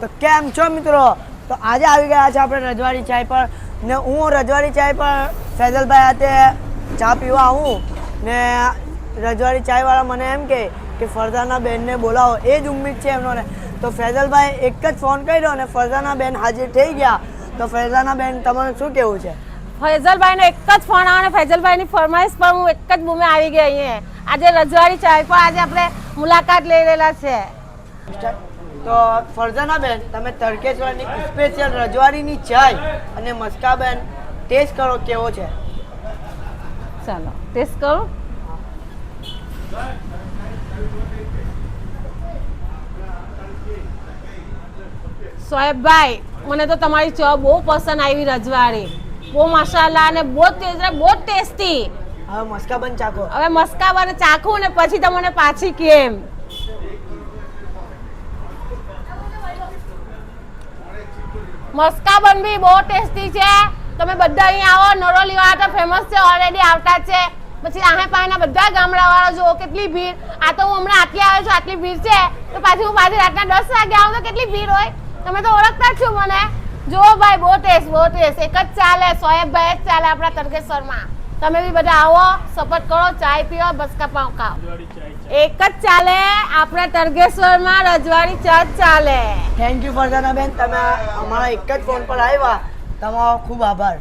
તો કેમ છો મિત્રો? તો આજે આવી ગયા છે આપણે રજવાડી ચાય પર ને હું રજવાડી ચાય પર ફૈઝલભાઈ હાથે ચા પીવા આવું ને રજવાડી ચાયવાળા મને એમ કે ફરજાના બેનને બોલાવો, એ જ ઉમ્મીદ છે એમનો ને. તો ફૈઝલભાઈ એક જ ફોન કર્યો ને ફરજાના બેન હાજર થઈ ગયા. તો ફૈઝાના બેન તમારું શું કહેવું છે? ફૈઝલભાઈનો એક જ ફોન આવે ને ફૈઝલભાઈની ફરમાઈશ પર હું એક જ બૂમે આવી ગઈ અહીંયા. આજે રજવાડી ચાય પર આજે આપણે મુલાકાત લઈ રહેલા છે. તો ફરજાના બેન, તમે તડકેશ્વરની સ્પેશિયલ રજવાડીની ચાય અને મસ્કા બેન ટેસ્ટ કરો કેવો છે. ચાલો ટેસ્ટ કરો. સોએબભાઈ, મને તો તમારી ચા બહુ પસંદ આવી. રજવાડી બહુ મસાલા અને બહુ તેજ, બહુ ટેસ્ટી. હવે મસ્કા બન ચાખો. હવે મસ્કા બન ચાખું ને પછી તમને પાછી કેમ. મસ્કા બન બી બહુ ટેસ્ટી છે. તમે બધા અહીં આવો. નરોલી વાળા તો ફેમસ છે, ઓલરેડી આવતા છે. પછી આહે પાસેના બધા ગામડાવાળા જુઓ કેટલી ભીડ. આ તો હું હમણાં આટલી આવે છું, આટલી ભીડ છે તો પાછી હું પાછી રાતના 10 વાગે આવું તો કેટલી ભીડ હોય. તમે તો ઓળખતા જ છો મને. જુઓ ભાઈ, બહુ ટેસ્ટ, બહુ ટેસ્ટ. એક જ ચાલે, સોએબભાઈ જ ચાલે આપણા તડકેશ્વરમાં. તમે બી બધા આવો, સપોર્ટ કરો, ચાય પીઓ, બસકા પાઉં ખાઓ. એક જ ચાલે આપણે તડકેશ્વરમાં, રજવાડી ચા જ ચાલે. થેન્ક યુ ફરજાના બેન, તમે અમારા એક જ ફોન પર આવ્યા. તમારો ખૂબ આભાર.